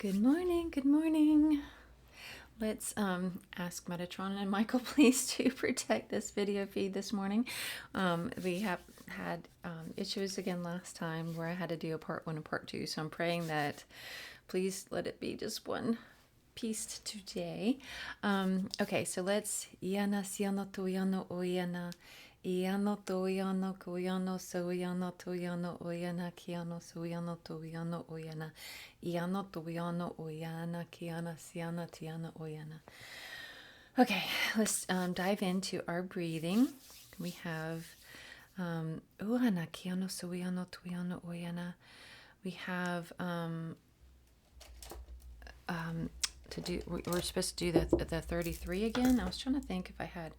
Good morning, good morning. Let's ask Metatron and Michael please to protect this video feed this morning. We have had issues again last time where I had to do a part 1 and part 2, so I'm praying that please let it be just one piece today. Okay, so let's Iana siano tuyano oyana Iano toyano kuyano soyano tuyano oyana kiano soyano tuyano oyana Iano tuyano oyana kiana siana tiana oyana. Okay, let's dive into our breathing. We have Uana kiano soyano tuyano oyana. We have to do, we're supposed to do the 33 again. I was trying to think if I had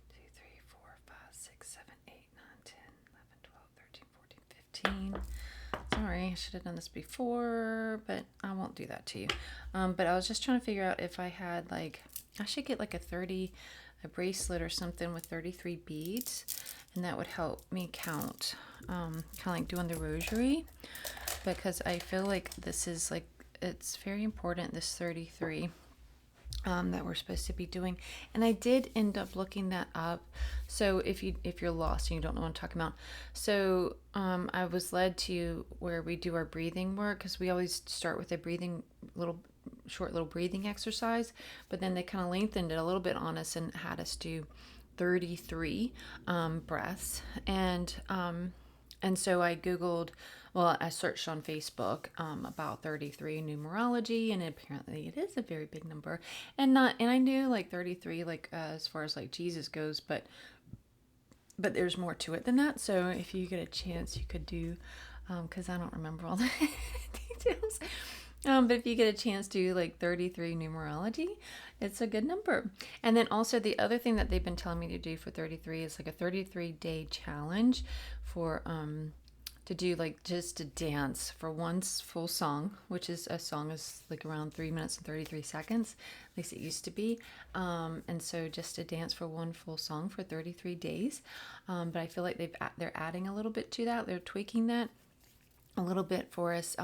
2, 3, 4, 5, 6, 7, 8, 9, 10, 11, 12, 13, 14, 15. Sorry, I should have done this before, but I won't do that to you. But I was just trying to figure out if I had like, I should get like a bracelet or something with 33 beads, and that would help me count, kind of like doing the rosary, because I feel like this is like, it's very important, this 33 that we're supposed to be doing. And I did end up looking that up, so if you're lost and you don't know what I'm talking about, so I was led to where we do our breathing work, because we always start with a short little breathing exercise, but then they kind of lengthened it a little bit on us and had us do 33 breaths. And so I Googled, well, I searched on Facebook about 33 numerology, and apparently it is a very big number. And I knew like 33, like as far as like Jesus goes, but there's more to it than that. So if you get a chance, you could do, because I don't remember all the details. But if you get a chance to do like 33 numerology, it's a good number. And then also the other thing that they've been telling me to do for 33 is like a 33-day challenge for to do like just a dance for one full song, which is a song is like around 3 minutes and 33 seconds, at least it used to be. And so just a dance for one full song for 33 days. But I feel like they're adding a little bit to that. They're tweaking that a little bit for us,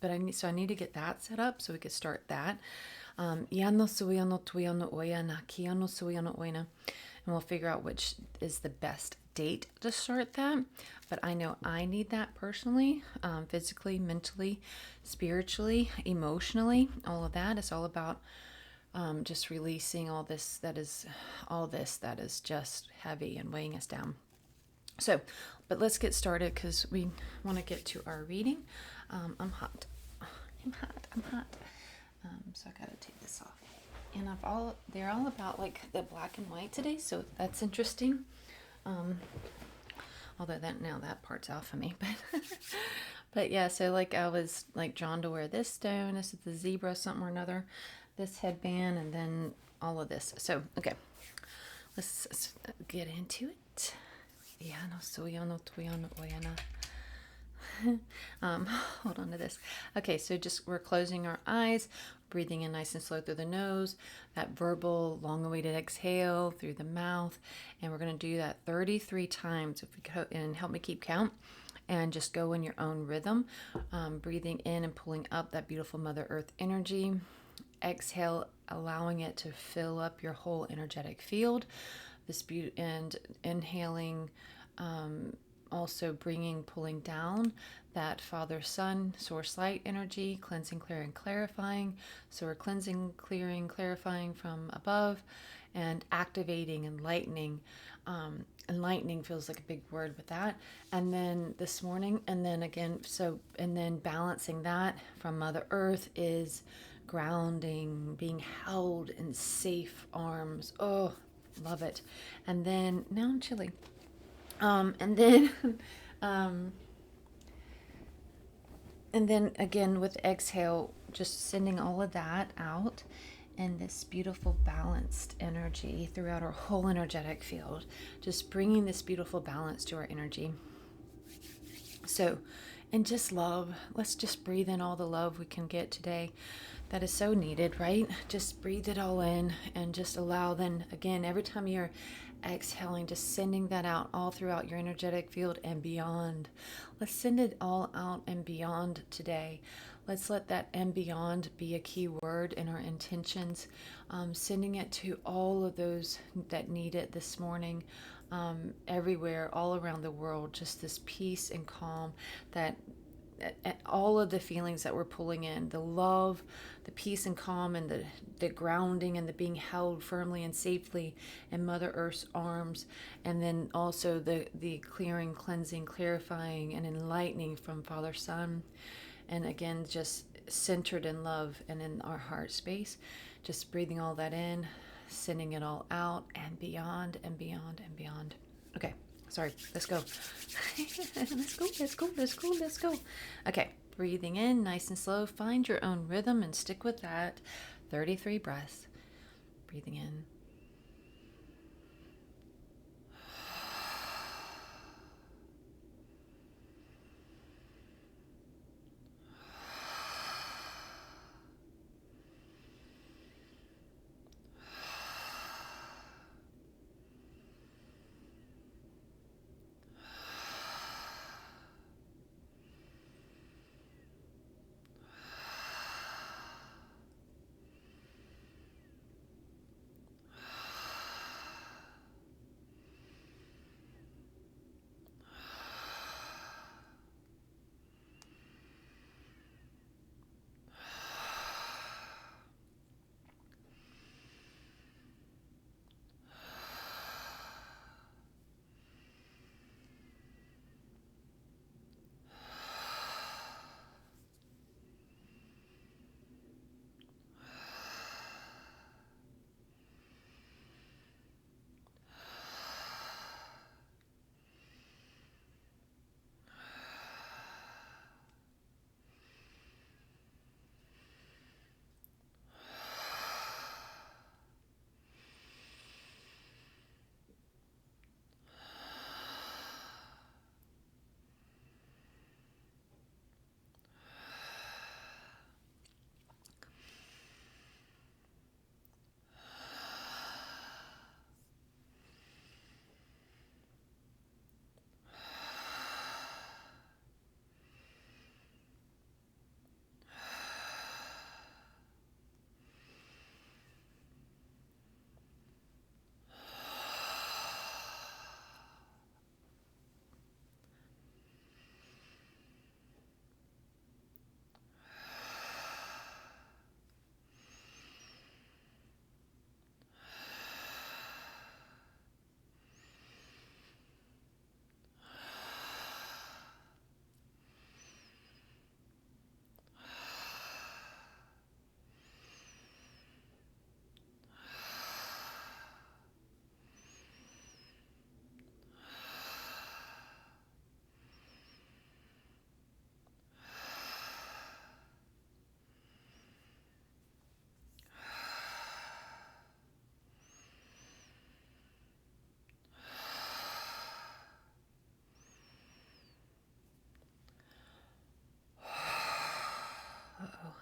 but I need to get that set up so we could start that. Yano suyano tuyano oyana kiano suyano oyana, and we'll figure out which is the best date to start that. But I know I need that personally, physically, mentally, spiritually, emotionally, all of that. It's all about just releasing all this that is just heavy and weighing us down. So, but let's get started because we want to get to our reading. I'm hot. So I gotta take this off. And they're all about like the black and white today, so that's interesting. Although that part's off of me, but yeah. So like I was like drawn to wear this stone. This is the zebra, something or another. This headband, and then all of this. So okay, let's get into it. Hold on to this. Okay, so we're closing our eyes, breathing in nice and slow through the nose, that verbal long-awaited exhale through the mouth, and we're going to do that 33 times. If we go and help me keep count, and just go in your own rhythm, breathing in and pulling up that beautiful Mother Earth energy. Exhale, allowing it to fill up your whole energetic field. And inhaling, also pulling down that Father Sun Source Light energy, cleansing, clearing, clarifying. So we're cleansing, clearing, clarifying from above, and activating, enlightening. Enlightening feels like a big word with that. And then this morning, and then again, and then balancing that from Mother Earth is grounding, being held in safe arms. Oh, love it. And then now I'm chilly. And then and then again with exhale, just sending all of that out in this beautiful balanced energy throughout our whole energetic field, just bringing this beautiful balance to our energy. So, and just love, let's just breathe in all the love we can get today. That is so needed, right? Just breathe it all in and just allow, then again, every time you're exhaling, just sending that out all throughout your energetic field and beyond. Let's send it all out and beyond today. Let's let that and beyond be a key word in our intentions, sending it to all of those that need it this morning, everywhere, all around the world, just this peace and calm that all of the feelings that we're pulling in, the love, the peace and calm, and the grounding and the being held firmly and safely in Mother Earth's arms, and then also the clearing, cleansing, clarifying, and enlightening from Father, Son, and again, just centered in love and in our heart space, just breathing all that in, sending it all out, and beyond and beyond and beyond. Okay. Sorry, let's go. Let's go. Okay, breathing in nice and slow. Find your own rhythm and stick with that. 33 breaths. Breathing in.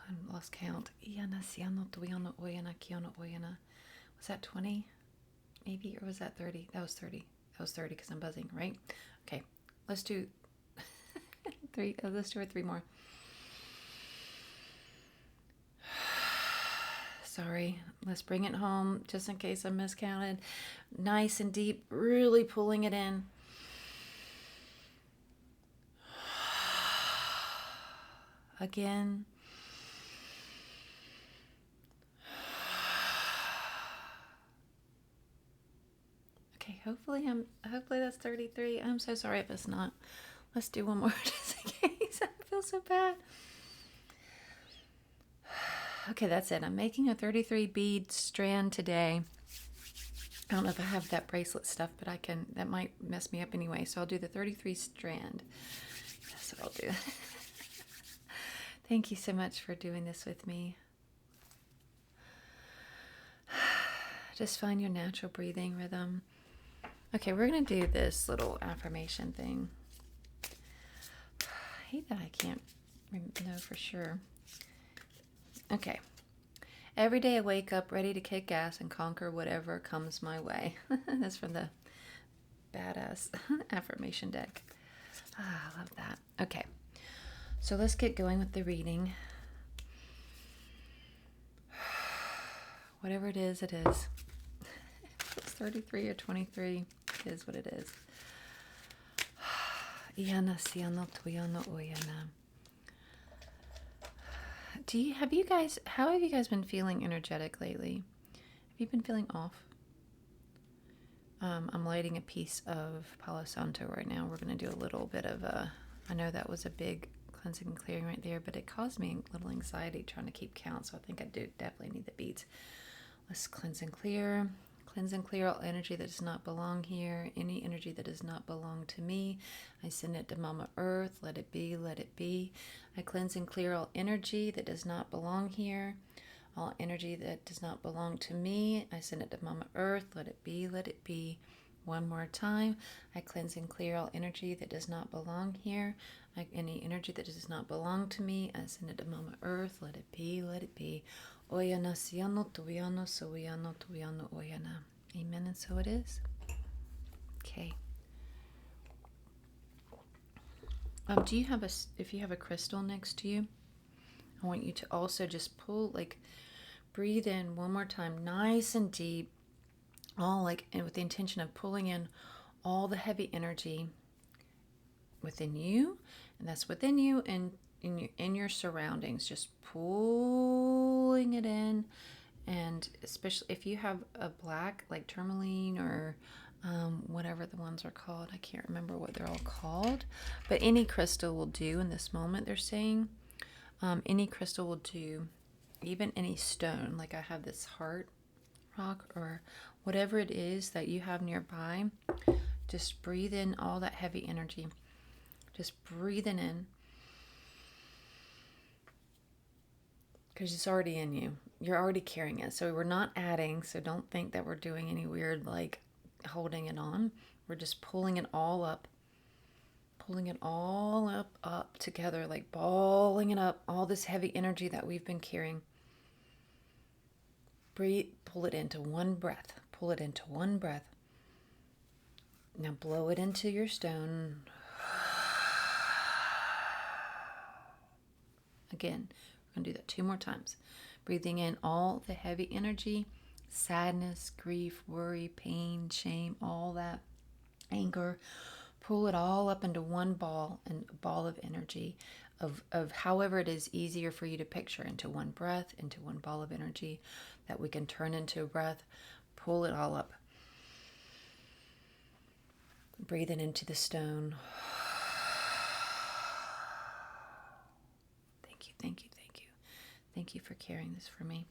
I lost count. Was that 20? Maybe, or was that 30? That was 30. That was 30 because I'm buzzing, right? Okay, let's do three. Let's do 3 more. Sorry, let's bring it home just in case I miscounted. Nice and deep, really pulling it in. Again. Okay, hopefully that's 33. I'm so sorry if it's not. Let's do one more just in case. I feel so bad. Okay, that's it. I'm making a 33 bead strand today. I don't know if I have that bracelet stuff, but that might mess me up anyway. So I'll do the 33 strand. That's what I'll do. Thank you so much for doing this with me. Just find your natural breathing rhythm. Okay, we're going to do this little affirmation thing. I hate that I can't know for sure. Okay. Every day I wake up ready to kick ass and conquer whatever comes my way. That's from the badass affirmation deck. I love that. Okay. So let's get going with the reading. Whatever it is, it is. It's 33 or 23. It is what it is. Iana siano tuyano oyana. How have you guys been feeling energetic lately? Have you been feeling off? I'm lighting a piece of Palo Santo right now. We're going to do a little bit of I know that was a big cleansing and clearing right there, but it caused me a little anxiety trying to keep count, so I think I do definitely need the beads. Let's cleanse and clear. Cleanse and clear all energy that does not belong here. Any energy that does not belong to me, I send it to Mama Earth. Let it be, let it be. I cleanse and clear all energy that does not belong here. All energy that does not belong to me, I send it to Mama Earth. Let it be, let it be. One more time. I cleanse and clear all energy that does not belong here. Any energy that does not belong to me, I send it to Mama Earth. Let it be, let it be. Oyana siano tuyano soyano tuyano oyana. Amen, and so it is. Okay. Do you have if you have a crystal next to you, I want you to also just breathe in one more time, nice and deep, and with the intention of pulling in all the heavy energy within you, and that's within you and in your surroundings, just pulling it in. And especially if you have a black, like tourmaline or whatever the ones are called, I can't remember what they're all called, but any crystal will do in this moment, they're saying. Any crystal will do, even any stone, like I have this heart rock or whatever it is that you have nearby. Just breathe in all that heavy energy. Just breathing in. Because it's already in you. You're already carrying it. So we're not adding. So don't think that we're doing any weird, like holding it on. We're just pulling it all up. Pulling it all up together. Like balling it up. All this heavy energy that we've been carrying. Breathe. Pull it into one breath. Pull it into one breath. Now blow it into your stone. Again. We're going to do that 2 more times. Breathing in all the heavy energy, sadness, grief, worry, pain, shame, all that, anger. Pull it all up into one ball, and a ball of energy of however it is easier for you to picture, into one breath, into one ball of energy that we can turn into a breath. Pull it all up. Breathing into the stone. Thank you, thank you. Thank you for carrying this for me.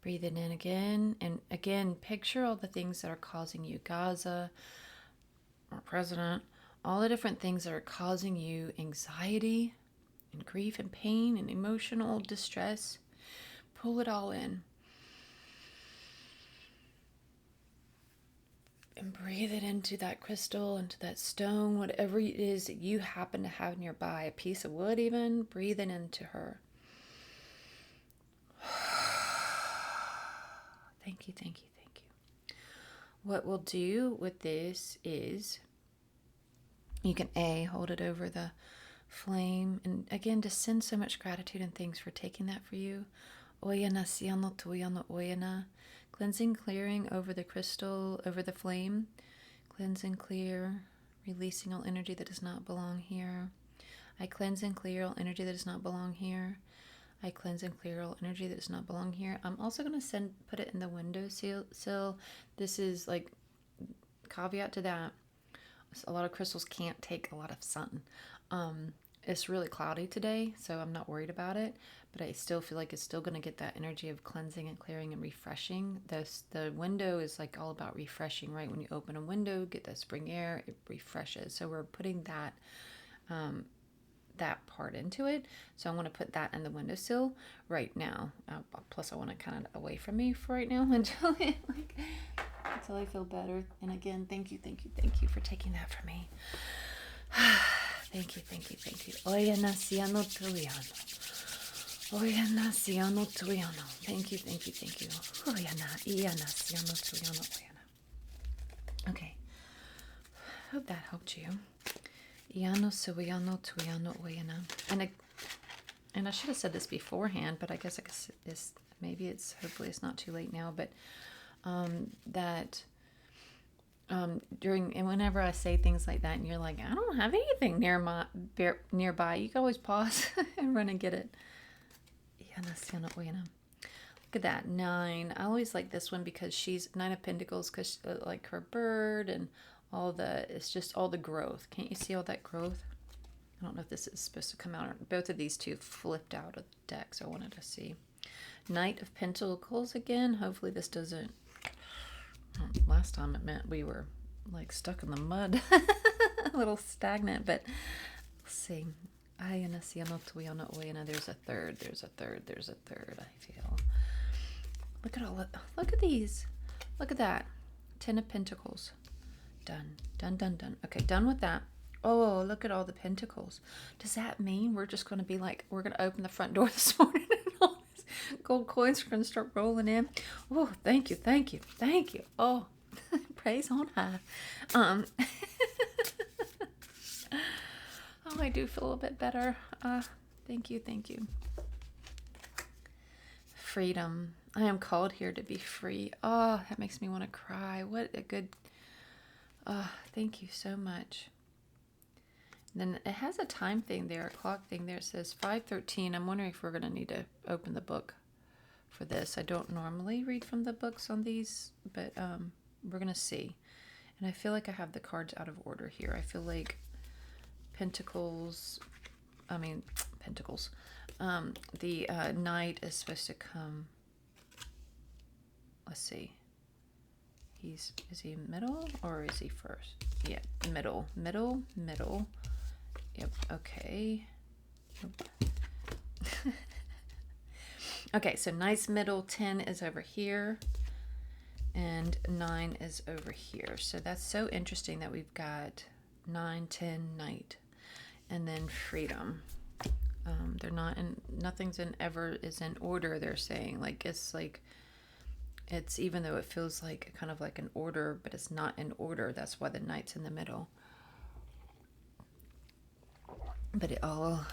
Breathe it in again. And again, picture all the things that are causing you, Gaza, our president, all the different things that are causing you anxiety and grief and pain and emotional distress. Pull it all in. And breathe it into that crystal, into that stone, whatever it is that you happen to have nearby, a piece of wood even, breathe it into her. Thank you, thank you, thank you. What we'll do with this is you can hold it over the flame. And again, just send so much gratitude and thanks for taking that for you. Oyana siano tuyano oyana. Cleansing, clearing over the crystal, over the flame. Cleanse and clear, releasing all energy that does not belong here. I cleanse and clear all energy that does not belong here. I cleanse and clear all energy that does not belong here. I'm also going to put it in the windowsill. This is like, caveat to that. A lot of crystals can't take a lot of sun. It's really cloudy today, so I'm not worried about it. But I still feel like it's still going to get that energy of cleansing and clearing and refreshing. The window is like all about refreshing, right? When you open a window, get that spring air, it refreshes. So we're putting that part into it. So I want to put that in the windowsill right now. Plus I want to kind of away from me for right now until I feel better. And again, thank you for taking that from me. Thank you. Oyana siano tuyano. Oyana siano tuyano. Thank you. Oyana iana siano tuyano oyana. Okay. Hope that helped you. Iano soyano tuyano oyana. and I should have said this beforehand, but I guess it's maybe it's hopefully it's not too late now. But that during and whenever I say things like that, and you're like, I don't have anything nearby, you can always pause and run and get it. Look at that 9. I always like this one because she's 9 of Pentacles, because like her bird and all it's just all the growth. Can't you see all that growth? I don't know if this is supposed to come out. Both of these two flipped out of the deck, so I wanted to see. Knight of Pentacles again. Hopefully this doesn't... Last time it meant we were like stuck in the mud. A little stagnant, but let's see. There's a third. There's a third, I feel. Look at look at these. Look at that. 10 of Pentacles. Done. Okay, done with that. Oh, look at all the pentacles. Does that mean we're just going to be like, we're going to open the front door this morning and all these gold coins are going to start rolling in? Oh, thank you. Oh, praise on high. Oh, I do feel a little bit better. Thank you. Freedom. I am called here to be free. Oh, that makes me want to cry. What a good... thank you so much. Then it has a time thing there, a clock thing there. It says 5:13. I'm wondering if we're going to need to open the book for this. I don't normally read from the books on these, but we're going to see. And I feel like I have the cards out of order here. I feel like Pentacles. The Knight is supposed to come. Let's see. Is he middle or is he first? Yeah, middle. Yep, okay. Okay, so nice middle. 10 is over here and 9 is over here. So that's so interesting that we've got 9, 10, Knight, and then freedom. They're not in, nothing's in ever is in order, they're saying. It's even though it feels like kind of like an order, but it's not in order. That's why the Knight's in the middle. But it all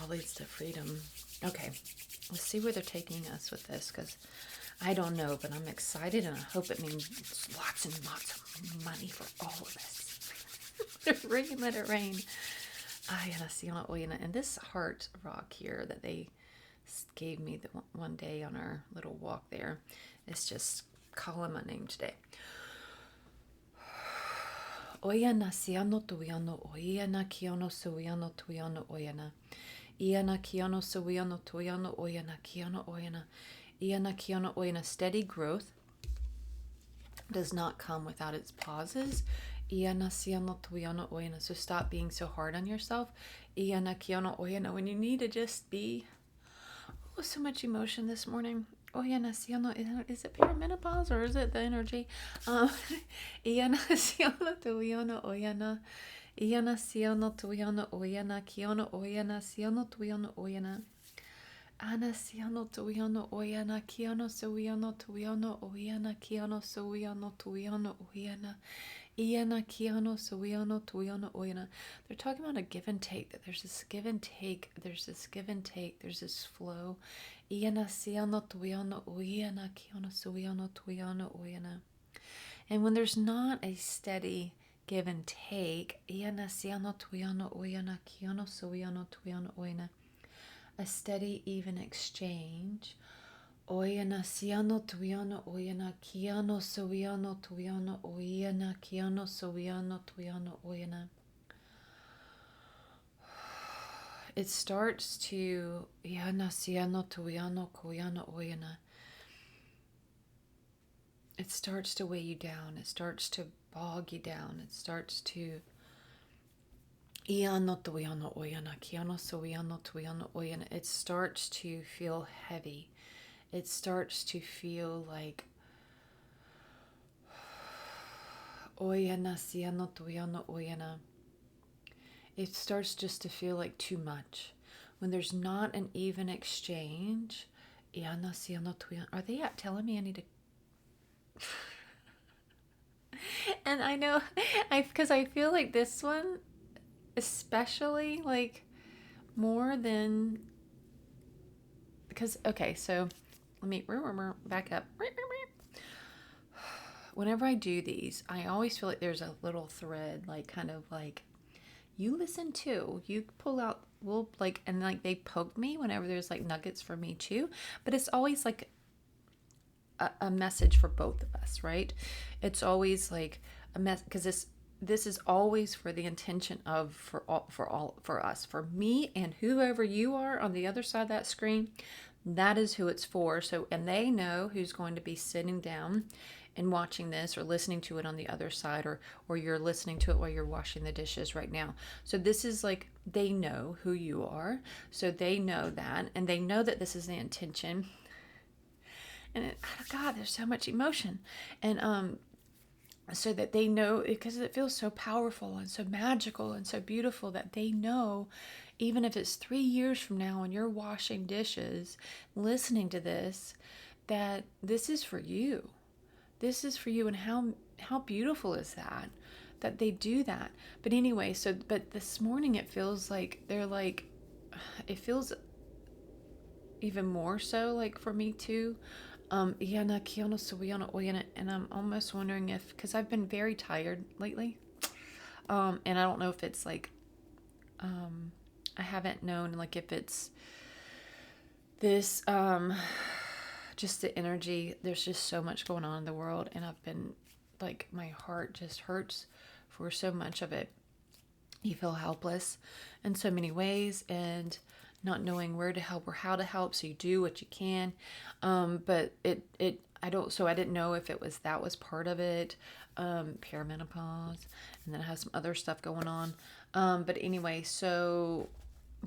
leads to freedom. Okay, let's see where they're taking us with this, because I don't know, but I'm excited and I hope it means lots and lots of money for all of us. Let it rain. And this heart rock here that they gave me the one day on our little walk there, it's just calling my name today. Oyana siano tuiano oyana kiono suiano tuiano oyana. Iana kiono suiano tuiano oyana kiono oyana. Iana kiono oyana. Steady growth does not come without its pauses. Iana siano tuiano oyana. So stop being so hard on yourself. Iana kiono oyana. When you need to just be... Oh, so much emotion this morning. Oyana siano, is it perimenopause or is it the energy? Iana siano tuiano oyana. Iana siano tuiano oyana. Kiono oyana siano tuiano oyana. Ana siano tuiano oyana. Kiono suiano tuiano oyana. Kiono suiano tuiano oyana. Iana kiono suiano tuiano oyana. They're talking about a give and take, that there's this give and take, there's this flow. Iana siano tuiano oyana kiono suiano tuiano oyana. And when there's not a steady give and take, iana siano tuiano oyana kiono suiano tuiano oyana, a steady even exchange. Oyana siano tuiano oyana kiano suiano tuiano oyana kiano suiano tuiano oyana. It starts to yana siano tuiano koyana oyana. It starts to weigh you down. It starts to bog you down. It starts to iano tuiano oyana kiano suiano tuiano oyana. It starts to feel heavy. It starts to feel like oyana siano tuiano oyana. It starts just to feel like too much. When there's not an even exchange, iana siano tuiano. Are they telling me I need to? And I know, because I feel like this one, especially like more than because, okay, so let me back up. Whenever I do these, I always feel like there's a little thread, like kind of like, you listen too. You pull out, well, like, and like they poke me whenever there's like nuggets for me too. But it's always like a message for both of us, right? It's always like a mess, because this is always for the intention of for us, for me and whoever you are on the other side of that screen. That is who it's for. So, and they know who's going to be sitting down and watching this or listening to it on the other side, or you're listening to it while you're washing the dishes right now. So this is like, they know who you are. So they know that, and they know that this is the intention. And oh God, there's so much emotion. And so that they know, because it feels so powerful and so magical and so beautiful, that they know, even if it's 3 years from now and you're washing dishes, listening to this, that this is for you. This is for you. And how beautiful is that they do that. But anyway, but this morning it feels like it feels even more so like for me too. And I'm almost wondering if, because I've been very tired lately, and I don't know if it's like, I haven't known like if it's this, just the energy. There's just so much going on in the world, and I've been like, my heart just hurts for so much of it. You feel helpless in so many ways, and not knowing where to help or how to help. So you do what you can. But I didn't know if that was part of it. Perimenopause, and then I have some other stuff going on. But anyway,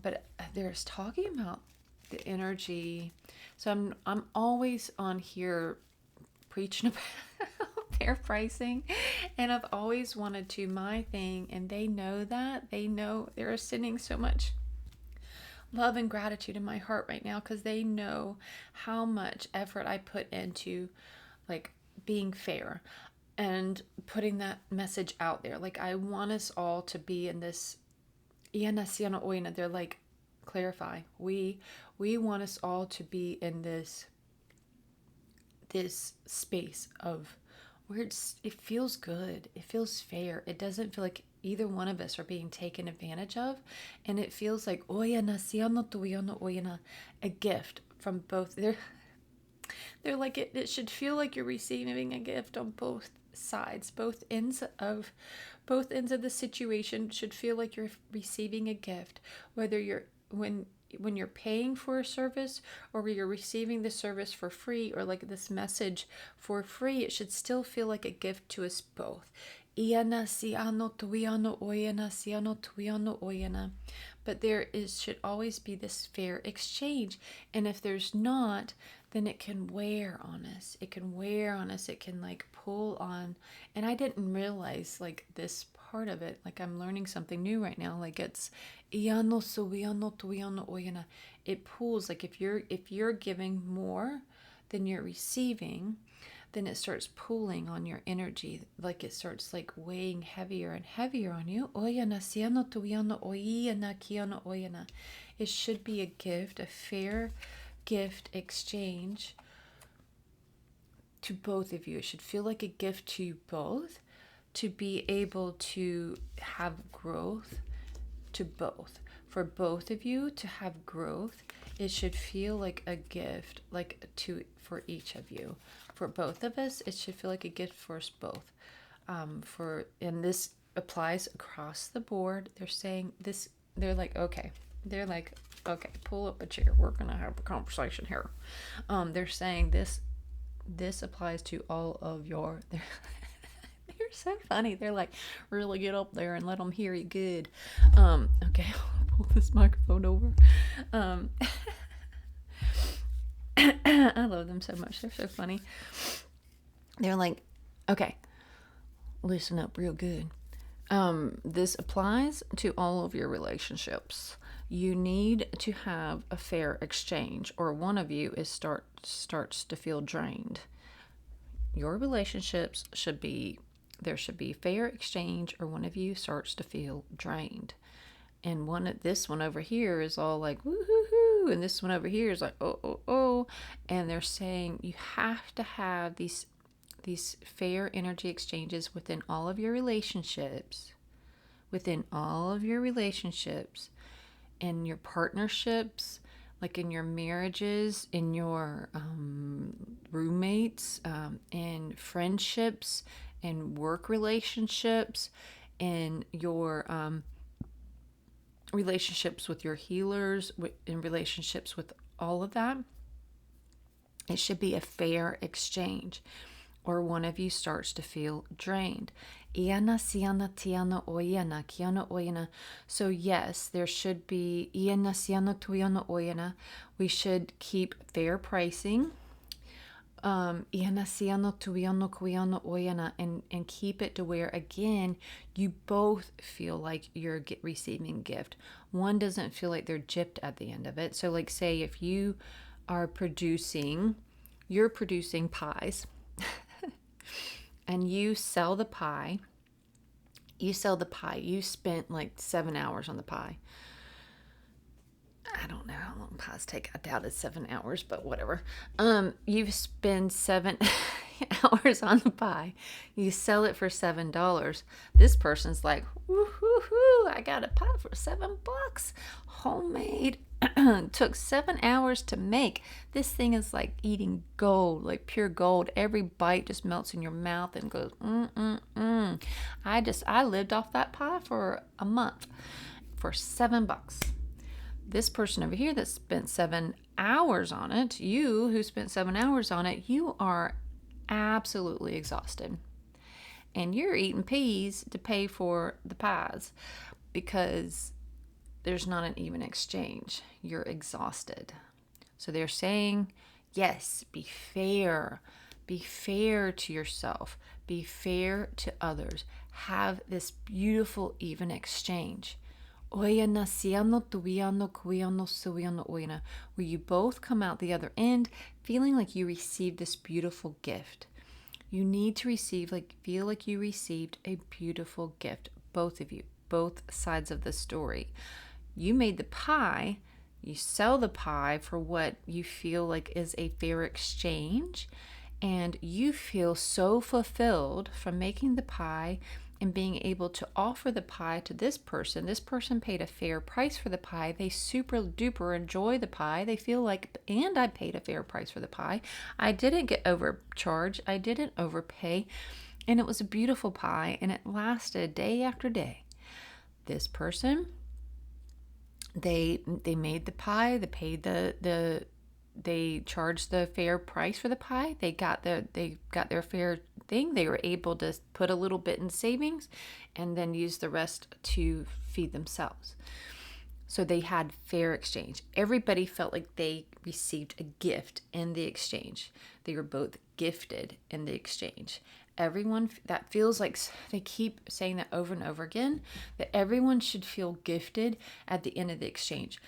but there's talking about the energy. So I'm always on here preaching about paraphrasing, and I've always wanted to, my thing, and they know that. They know, they're sending so much love and gratitude in my heart right now, because they know how much effort I put into like being fair and putting that message out there. Like, I want us all to be in this, they're like, clarify, we want us all to be in this space of where it feels good, it feels fair, it doesn't feel like either one of us are being taken advantage of, and it feels like a gift from both. They're like, it should feel like you're receiving a gift on both sides. Both ends of the situation should feel like you're receiving a gift, whether when you're paying for a service, or you're receiving the service for free, or like this message for free. It should still feel like a gift to us both. But should always be this fair exchange. And if there's not, then it can wear on us. It can like pull on. And I didn't realize like this part of it. Like, I'm learning something new right now. Like, it's it pulls. Like, if you're giving more than you're receiving, then it starts pulling on your energy. Like, it starts like weighing heavier and heavier on you. It should be a gift, a fair gift exchange to both of you. It should feel like a gift to you both, to be able to have growth to both. For both of you to have growth, it should feel like a gift, like for each of you. For both of us, it should feel like a gift for us both. And this applies across the board. They're saying this. They're like, okay, pull up a chair. We're gonna have a conversation here. They're saying this applies to all of your. They're so funny. They're like, really get up there and let them hear you good. Okay, I'll pull this microphone over. I love them so much. They're so funny. They're like, okay, listen up real good. This applies to all of your relationships. You need to have a fair exchange, or one of you starts to feel drained. Your relationships there should be fair exchange, or one of you starts to feel drained. And this one over here is all like, woo-hoo-hoo, woohoo. And this one over here is like, oh. And they're saying you have to have these fair energy exchanges within all of your relationships, in your partnerships, like in your marriages, in your roommates, in friendships, in work relationships, in your relationships with your healers, in relationships with all of that. It should be a fair exchange, or one of you starts to feel drained. So yes, there should be we should keep fair pricing. And keep it to where, again, you both feel like you're receiving a gift. One doesn't feel like they're gypped at the end of it. So like, say if you are you're producing pies and you sell the pie, you spent like 7 hours on the pie. I don't know how long pies take. I doubt it's 7 hours, but whatever. You spend 7 hours on the pie. You sell it for $7. This person's like, woo-hoo-hoo, I got a pie for $7. Homemade. Took 7 hours to make. This thing is like eating gold, like pure gold. Every bite just melts in your mouth and goes, I lived off that pie for a month for $7. This person over here that spent 7 hours on it, you who spent 7 hours on it, you are absolutely exhausted. And you're eating peas to pay for the pies because there's not an even exchange. You're exhausted. So they're saying, yes, be fair. Be fair to yourself. Be fair to others. Have this beautiful, even exchange. Where you both come out the other end feeling like you received this beautiful gift. You need to feel like you received a beautiful gift. Both of you, both sides of the story. You made the pie. You sell the pie for what you feel like is a fair exchange. And you feel so fulfilled from making the pie and being able to offer the pie to this person. This person paid a fair price for the pie. They super duper enjoy the pie. They feel like, and I paid a fair price for the pie. I didn't get overcharged. I didn't overpay. And it was a beautiful pie, and it lasted day after day. This person, they made the pie. They paid they charged the fair price for the pie. They got their fair thing. They were able to put a little bit in savings and then use the rest to feed themselves. So they had fair exchange. Everybody felt like they received a gift in the exchange. They were both gifted in the exchange. Everyone, that feels like, they keep saying that over and over again, that everyone should feel gifted at the end of the exchange.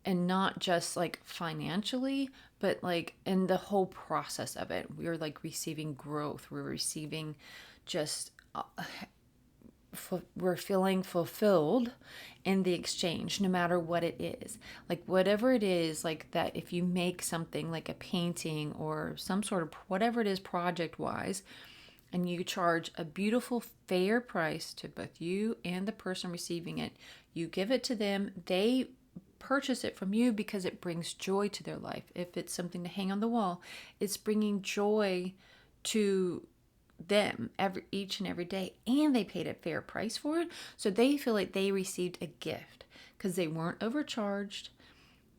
And not just like financially, but like in the whole process of it. We're like receiving growth. We're receiving just, we're feeling fulfilled in the exchange, no matter what it is. Like whatever it is, like that, if you make something like a painting or some sort of, whatever it is project wise, and you charge a beautiful fair price to both you and the person receiving it, you give it to them, they purchase it from you because it brings joy to their life. If it's something to hang on the wall, it's bringing joy to them each and every day, and they paid a fair price for it, so they feel like they received a gift because they weren't overcharged.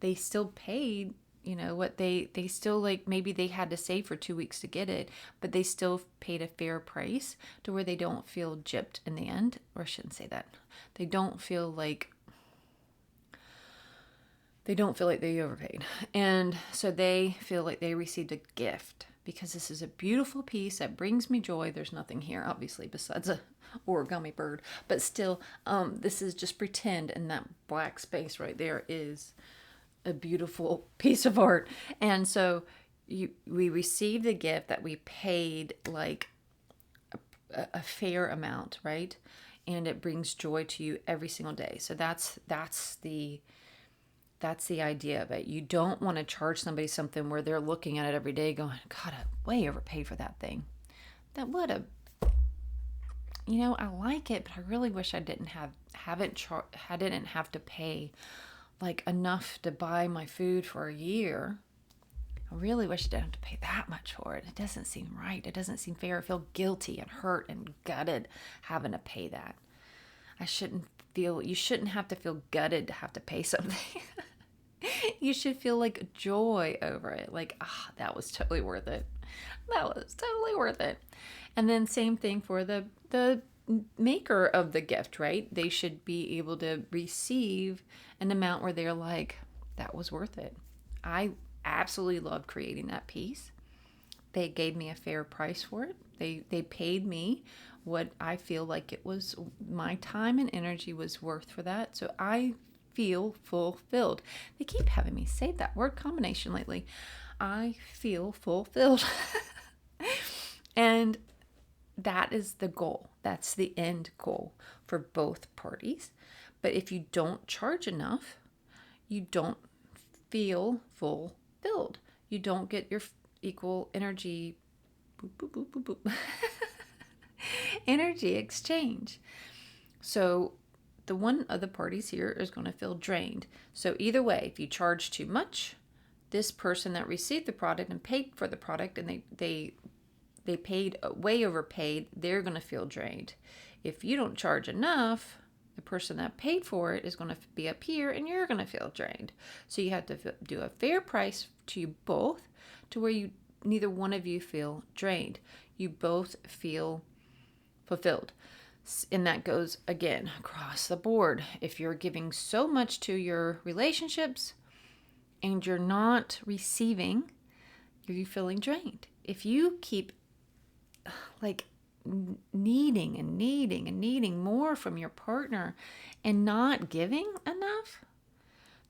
They still paid, what they still, like, maybe they had to save for 2 weeks to get it, but they still paid a fair price to where they don't feel gypped in the end. Or I shouldn't say that. They don't feel like they overpaid. And so they feel like they received a gift because this is a beautiful piece that brings me joy. There's nothing here, obviously, besides a origami bird. But still, this is just pretend, and that black space right there is a beautiful piece of art. And so we received a gift that we paid like a fair amount, right? And it brings joy to you every single day. So that's that's the idea of it. You don't want to charge somebody something where they're looking at it every day going, God, I way overpaid for that thing. That would have, I like it, but I really wish I didn't have to pay like enough to buy my food for a year. I really wish I didn't have to pay that much for it. It doesn't seem right. It doesn't seem fair. I feel guilty and hurt and gutted having to pay that. You shouldn't have to feel gutted to have to pay something. You should feel like joy over it. Like, that was totally worth it. That was totally worth it. And then same thing for the maker of the gift, right? They should be able to receive an amount where they're like, that was worth it. I absolutely loved creating that piece. They gave me a fair price for it. They paid me what I feel like it was, my time and energy was worth for that. So I feel fulfilled. They keep having me say that word combination lately. I feel fulfilled. And that is the goal. That's the end goal for both parties. But if you don't charge enough, you don't feel fulfilled. You don't get your equal energy, energy exchange. So the one of the parties here is going to feel drained. So either way, if you charge too much, this person that received the product and paid for the product and they paid way overpaid, they're going to feel drained. If you don't charge enough, the person that paid for it is going to be up here and you're going to feel drained. So you have to do a fair price to you both to where neither one of you feel drained. You both feel fulfilled. And that goes, again, across the board. If you're giving so much to your relationships and you're not receiving, you're feeling drained. If you keep like needing and needing and needing more from your partner and not giving enough,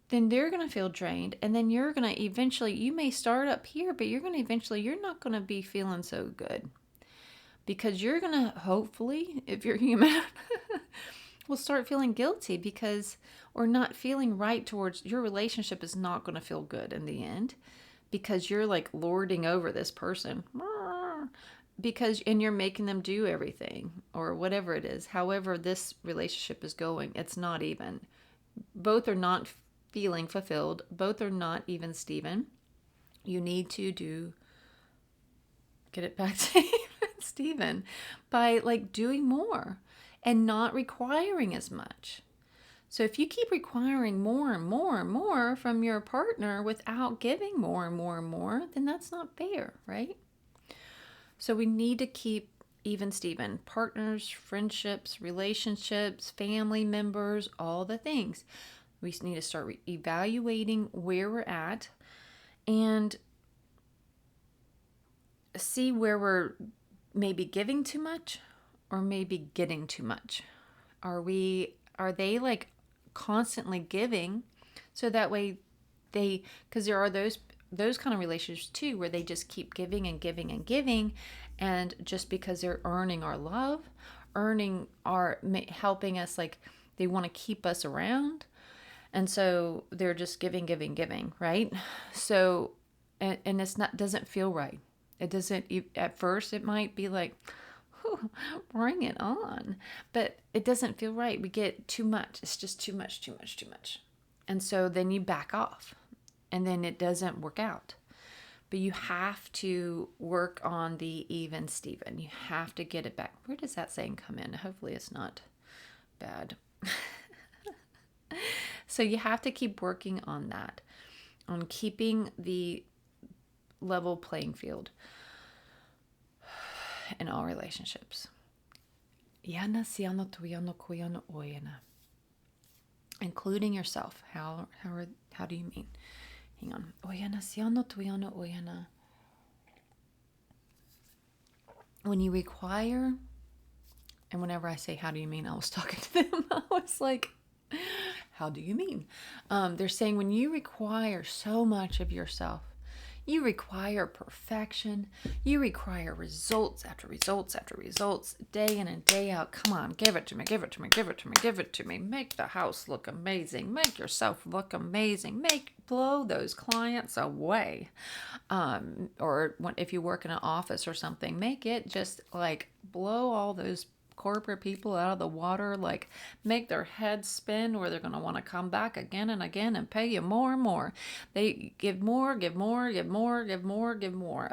then they're going to feel drained. And then you're going to eventually, you may start up here, but you're not going to be feeling so good. Because you're going to, hopefully, if you're human, will start feeling guilty or not feeling right towards your relationship is not going to feel good in the end because you're like lording over this person and you're making them do everything or whatever it is. However, this relationship is going, it's not even. Both are not feeling fulfilled. Both are not even Steven. You need to get it back to Steven by like doing more and not requiring as much. So if you keep requiring more and more and more from your partner without giving more and more and more, then that's not fair, right? So we need to keep even Steven. Partners, friendships, relationships, family members, all the things. We need to start evaluating where we're at and see where we're maybe giving too much or maybe getting too much. Are they like constantly giving so that way because there are those kind of relationships too where they just keep giving and giving and giving, and just because they're earning our love, helping us, like they want to keep us around, and so they're just giving, right? So and doesn't feel right. It doesn't, at first it might be like, bring it on, but it doesn't feel right. We get too much. It's just too much. And so then you back off and then it doesn't work out. But you have to work on the even Steven. You have to get it back. Where does that saying come in? Hopefully it's not bad. So you have to keep working on that, on keeping the level playing field in all relationships. Including yourself. How do you mean? Hang on. When you require, and whenever I say how do you mean, I was talking to them. I was like, how do you mean? They're saying when you require so much of yourself, You require perfection. You require results after results after results, day in and day out. Come on, give it to me, give it to me, give it to me, give it to me. Make the house look amazing. Make yourself look amazing. Blow those clients away. Or if you work in an office or something, make it just like blow all those corporate people out of the water, like make their heads spin where they're going to want to come back again and again and pay you more and more. They give more, give more, give more, give more, give more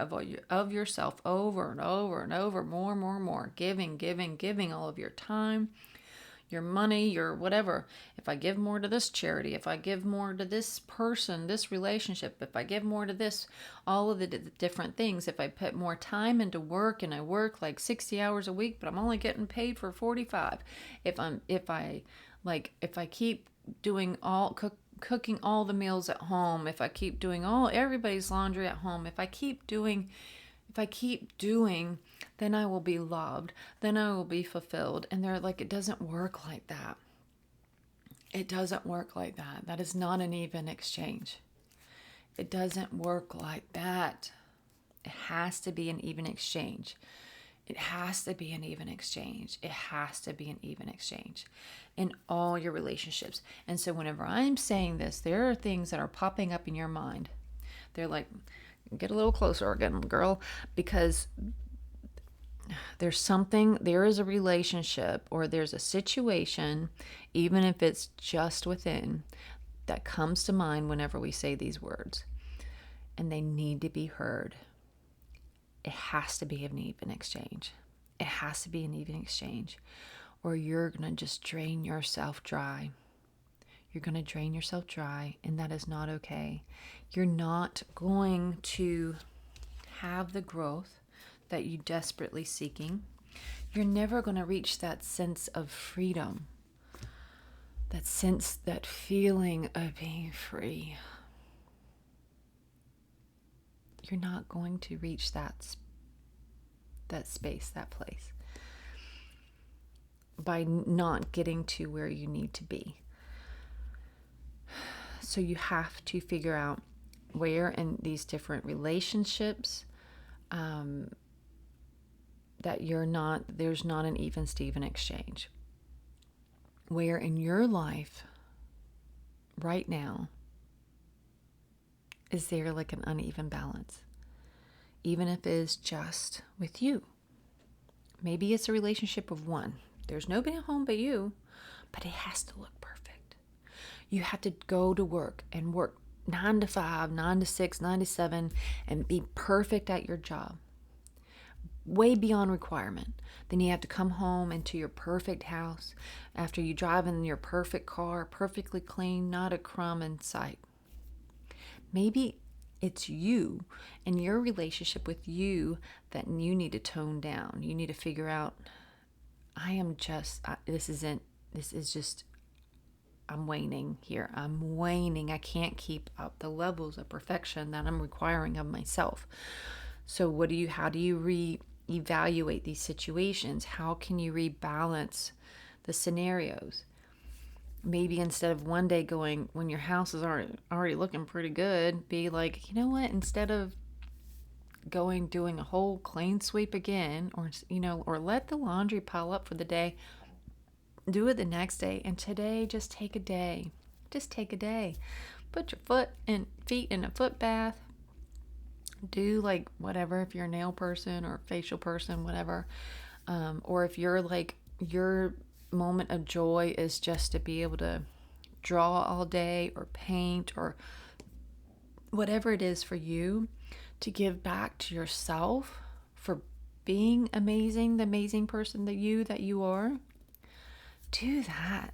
of yourself over and over and over, more, giving, giving all of your time, your money, your whatever. If I give more to this charity, if I give more to this person, this relationship, if I give more to this, all of the different things, if I put more time into work and I work like 60 hours a week, but I'm only getting paid for 45. If I keep doing cooking all the meals at home, if I keep doing everybody's laundry at home, if I keep doing, then I will be loved. Then I will be fulfilled. And they're like, it doesn't work like that. It doesn't work like that. That is not an even exchange. It doesn't work like that. It has to be an even exchange. It has to be an even exchange. It has to be an even exchange in all your relationships. And so whenever I'm saying this, there are things that are popping up in your mind. They're like, get a little closer again, girl, because there is a relationship or there's a situation, even if it's just within, that comes to mind whenever we say these words, and they need to be heard. It has to be an even exchange. It has to be an even exchange, or you're going to just drain yourself dry. You're going to drain yourself dry, and that is not okay. You're not going to have the growth that you're desperately seeking. You're never going to reach that sense of freedom, that feeling of being free. You're not going to reach that space, that place, by not getting to where you need to be. So you have to figure out where in these different relationships that there's not an even Steven exchange. Where in your life right now is there like an uneven balance? Even if it is just with you. Maybe it's a relationship of one. There's nobody at home but you, but it has to look perfect. You have to go to work and work 9 to 5, 9 to 6, 9 to 7, and be perfect at your job. Way beyond requirement. Then you have to come home into your perfect house after you drive in your perfect car, perfectly clean, not a crumb in sight. Maybe it's you and your relationship with you that you need to tone down. You need to figure out, I'm waning here. I'm waning. I can't keep up the levels of perfection that I'm requiring of myself. So how do you reevaluate these situations? How can you rebalance the scenarios? Maybe instead of one day going, when your house is already looking pretty good, be like, you know what, instead of doing a whole clean sweep again, or let the laundry pile up for the day, do it the next day. And today, just take a day. Put your feet in a foot bath. Do like whatever, if you're a nail person or facial person, whatever. Or if you're like, your moment of joy is just to be able to draw all day or paint or whatever it is for you, to give back to yourself for being amazing, the amazing person that you are. Do that.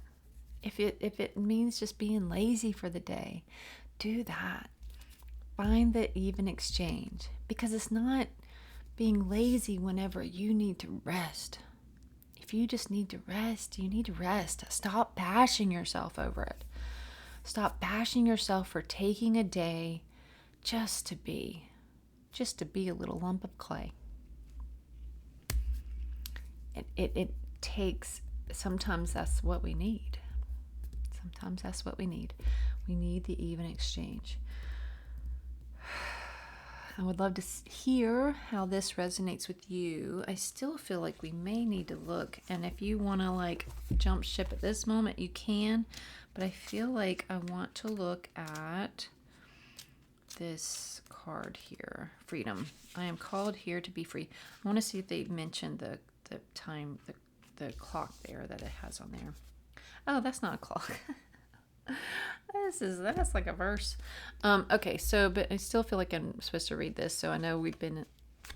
If it means just being lazy for the day, do that. Find the even exchange, because it's not being lazy whenever you need to rest. If you just need to rest, you need to rest. Stop bashing yourself over it. Stop bashing yourself for taking a day just to be a little lump of clay. It takes, sometimes that's what we need. We need the even exchange. I would love to hear how this resonates with you. I still feel like we may need to look, and if you want to like jump ship at this moment, you can, but I feel like I want to look at this card here, freedom. I am called here to be free. I want to see if they mentioned the time, the clock there that it has on there. Oh, that's not a clock. That's like a verse. Okay, so but I still feel like I'm supposed to read this. So I know we've been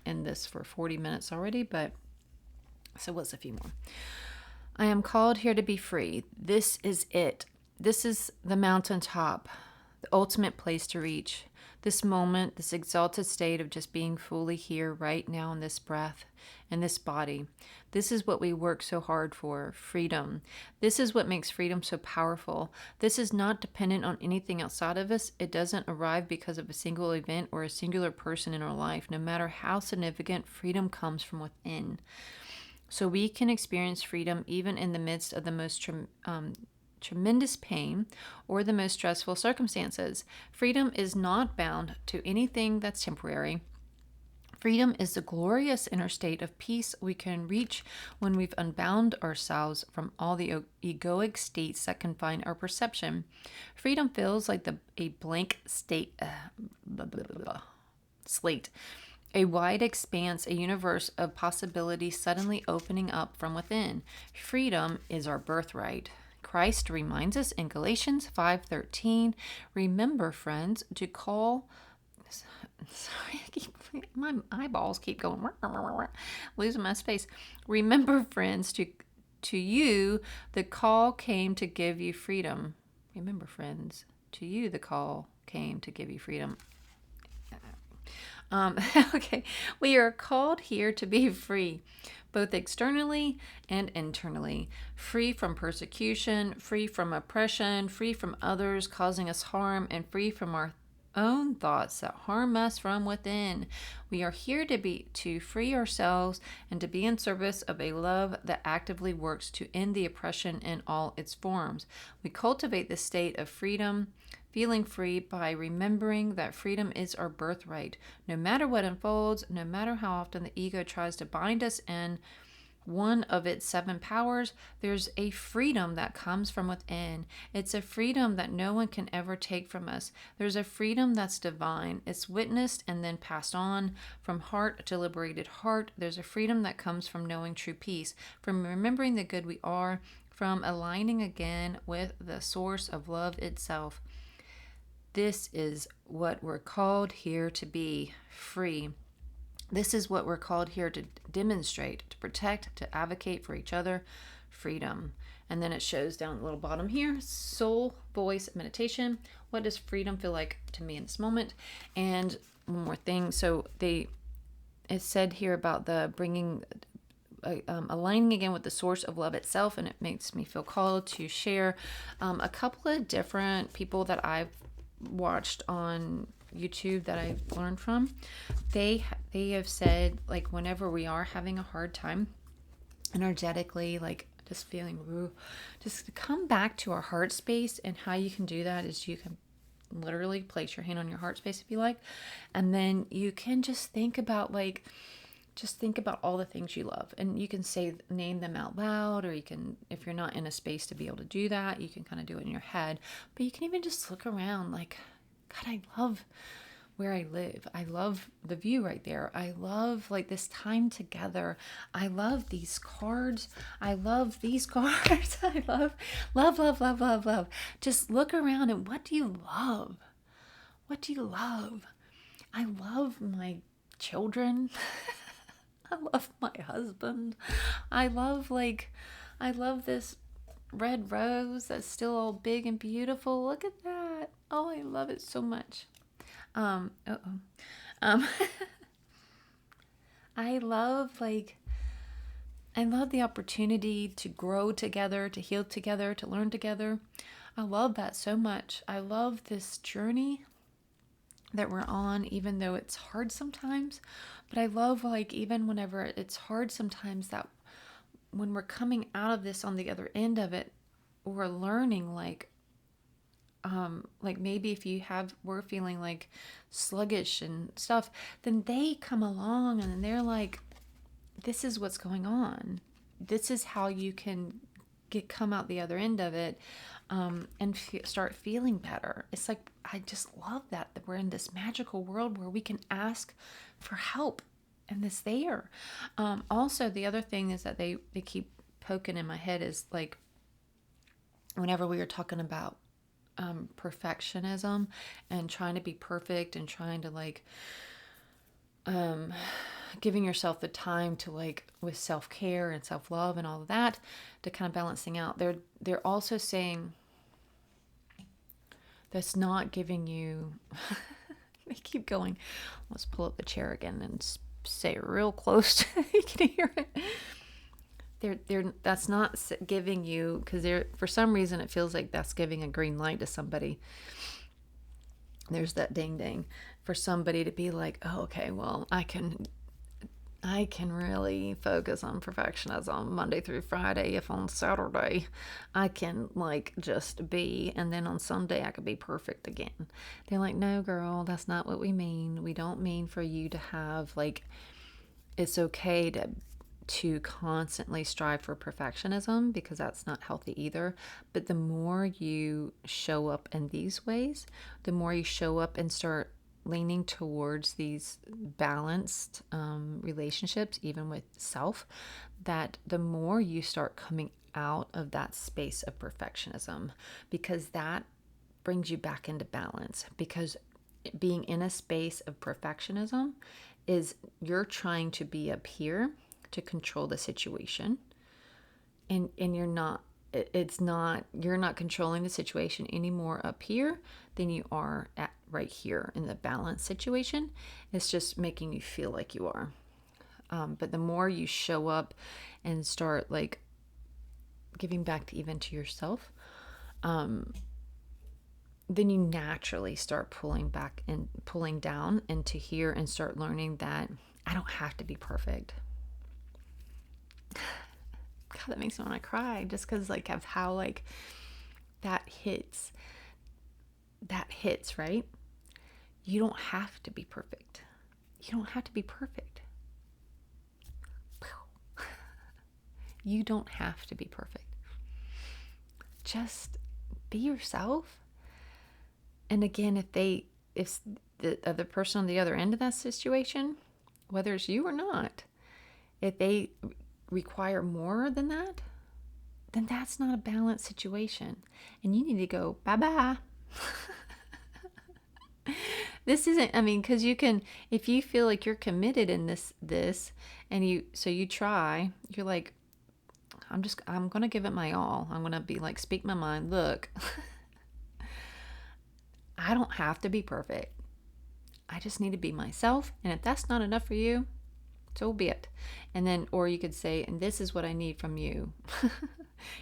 in this for 40 minutes already, but so what's a few more? I am called here to be free. This is it. This is the mountaintop, the ultimate place to reach. This moment, this exalted state of just being fully here right now in this breath, in this body. This is what we work so hard for, freedom. This is what makes freedom so powerful. This is not dependent on anything outside of us. It doesn't arrive because of a single event or a singular person in our life. No matter how significant, freedom comes from within. So we can experience freedom even in the midst of the most tremendous pain or the most stressful circumstances. Freedom is not bound to anything that's temporary. Freedom is the glorious inner state of peace we can reach when we've unbound ourselves from all the egoic states that confine our perception. Freedom feels like a blank slate, a wide expanse, a universe of possibilities suddenly opening up from within. Freedom is our birthright. Christ reminds us in Galatians 5:13, remember, friends, to call... Sorry, my eyeballs keep going, losing my space. Remember, friends, to you the call came to give you freedom. Remember, friends, to you the call came to give you freedom. Okay, we are called here to be free, both externally and internally, free from persecution, free from oppression, free from others causing us harm, and free from our own thoughts that harm us from within. We are here to free ourselves and to be in service of a love that actively works to end the oppression in all its forms. We cultivate this state of freedom, feeling free, by remembering that freedom is our birthright. No matter what unfolds, no matter how often the ego tries to bind us in one of its 7 powers, there's a freedom that comes from within. It's a freedom that no one can ever take from us. There's a freedom that's divine. It's witnessed and then passed on from heart to liberated heart. There's a freedom that comes from knowing true peace, from remembering the good we are, from aligning again with the source of love itself. This is what we're called here to be, free. This is what we're called here to demonstrate, to protect, to advocate for each other, freedom. And then it shows down at the little bottom here, soul, voice, meditation. What does freedom feel like to me in this moment? And one more thing. So it said here about the bringing, aligning again with the source of love itself. And it makes me feel called to share a couple of different people that I've watched on YouTube that I've learned from. They have said, like, whenever we are having a hard time energetically, like just feeling just come back to our heart space. And how you can do that is you can literally place your hand on your heart space if you like, and then you can just think about all the things you love, and you can name them out loud, or you can, if you're not in a space to be able to do that, you can kind of do it in your head. But you can even just look around, like, God, I love where I live. I love the view right there. I love like this time together. I love these cards. I love these cards. I love. Just look around, and what do you love? What do you love? I love my children. I love my husband. I love this red rose that's still all big and beautiful. Look at that. Oh, I love it so much. I love the opportunity to grow together, to heal together, to learn together. I love that so much. I love this journey that we're on, even though it's hard sometimes. But I love, like, even whenever it's hard sometimes, that when we're coming out of this on the other end of it, we're learning, like, like maybe if we're feeling like sluggish and stuff, then they come along and they're like, this is what's going on. This is how you can come out the other end of it, and start feeling better. It's like, I just love that we're in this magical world where we can ask for help and it's there. Also, the other thing is that they keep poking in my head is like, whenever we were talking about perfectionism and trying to be perfect and trying to like giving yourself the time to like with self-care and self-love and all of that to kind of balancing out, they're also saying that's not giving you they keep going, let's pull up the chair again and say it real close to you can hear it. That's not giving you, because for some reason it feels like that's giving a green light to somebody. There's that ding ding for somebody to be like, oh, okay, well, I can really focus on perfectionism Monday through Friday. If on Saturday I can like just be, and then on Sunday I could be perfect again. They're like, no, girl, that's not what we mean. We don't mean for you to have like, it's okay to constantly strive for perfectionism, because that's not healthy either. But the more you show up in these ways, the more you show up and start leaning towards these balanced relationships, even with self, that the more you start coming out of that space of perfectionism, because that brings you back into balance. Because being in a space of perfectionism is you're trying to be up here to control the situation, and you're not controlling the situation anymore up here than you are at right here in the balance situation. It's just making you feel like you are. But the more you show up and start like giving back to even to yourself, then you naturally start pulling back and pulling down into here and start learning that I don't have to be perfect. God, that makes me want to cry, just because like of how like that hits, right? You don't have to be perfect. You don't have to be perfect. You don't have to be perfect. Just be yourself. And again, if the other person on the other end of that situation, whether it's you or not, if they require more than that, then that's not a balanced situation. And you need to go, bye-bye. This isn't, I mean, because you can, if you feel like you're committed in this, and you try, you're like, I'm going to give it my all. I'm going to be like, speak my mind. Look, I don't have to be perfect. I just need to be myself. And if that's not enough for you, so be it. And then, or you could say, and this is what I need from you.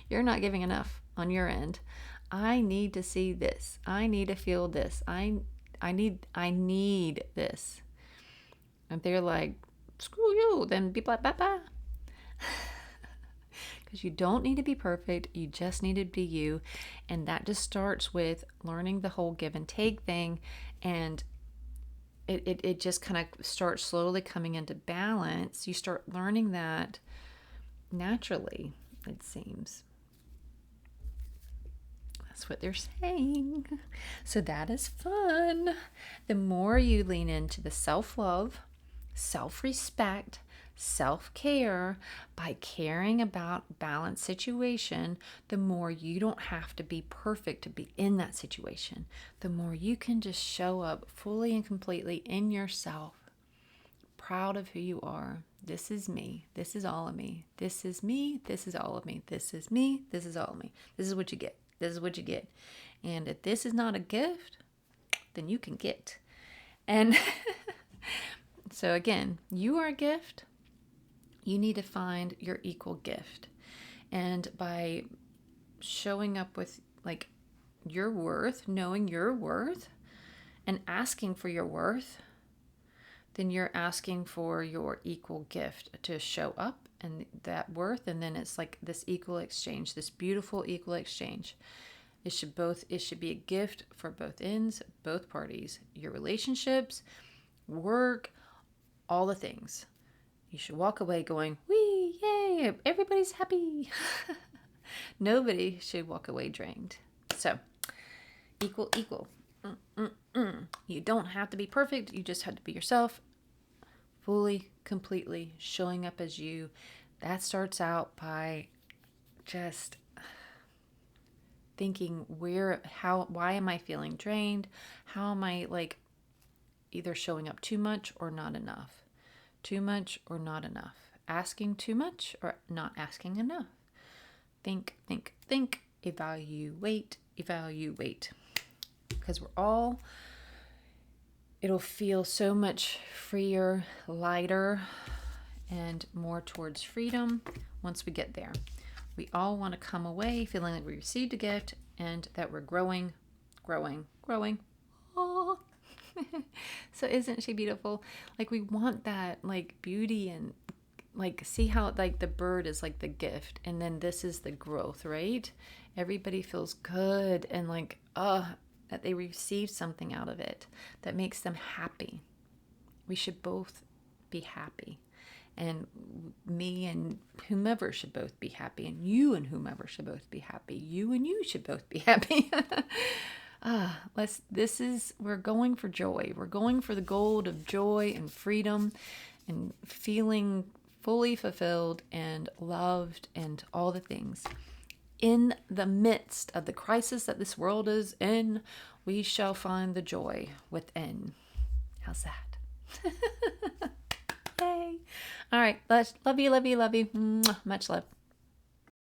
You're not giving enough on your end. I need to see this. I need to feel this. I need this. And they're like, screw you, then be like, bye-bye. Because you don't need to be perfect. You just need to be you. And that just starts with learning the whole give and take thing. And it just kind of starts slowly coming into balance. You start learning that naturally, it seems. That's what they're saying. So that is fun. The more you lean into the self-love, self-respect, self-care, by caring about balanced situation, the more you don't have to be perfect to be in that situation. The more you can just show up fully and completely in yourself, proud of who you are. This is me. This is all of me. This is me. This is all of me. This is me. This is all of me. This is what you get. This is what you get. And if this is not a gift, then you can get. And so again, you are a gift. You need to find your equal gift. And by showing up with like your worth, knowing your worth, and asking for your worth, then you're asking for your equal gift to show up and that worth. And then it's like this equal exchange, this beautiful equal exchange. It should be a gift for both ends, both parties, your relationships, work, all the things. You should walk away going, wee, yay, everybody's happy. Nobody should walk away drained. So, equal. You don't have to be perfect. You just have to be yourself, fully, completely showing up as you. That starts out by just thinking why am I feeling drained? How am I either showing up too much or not enough? Too much or not enough? Asking too much or not asking enough? Think. Evaluate. Because it'll feel so much freer, lighter, and more towards freedom once we get there. We all want to come away feeling like we received a gift and that we're growing. Oh. So isn't she beautiful? We want that beauty, and see how the bird is the gift, and then this is the growth, right? Everybody feels good and that they received something out of it that makes them happy. We should both be happy. And me and whomever should both be happy. And you and whomever should both be happy. You and you should both be happy. We're going for joy. We're going for the gold of joy and freedom and feeling fully fulfilled and loved and all the things. In the midst of the crisis that this world is in, we shall find the joy within. How's that? Yay. All right. Love you. Much love.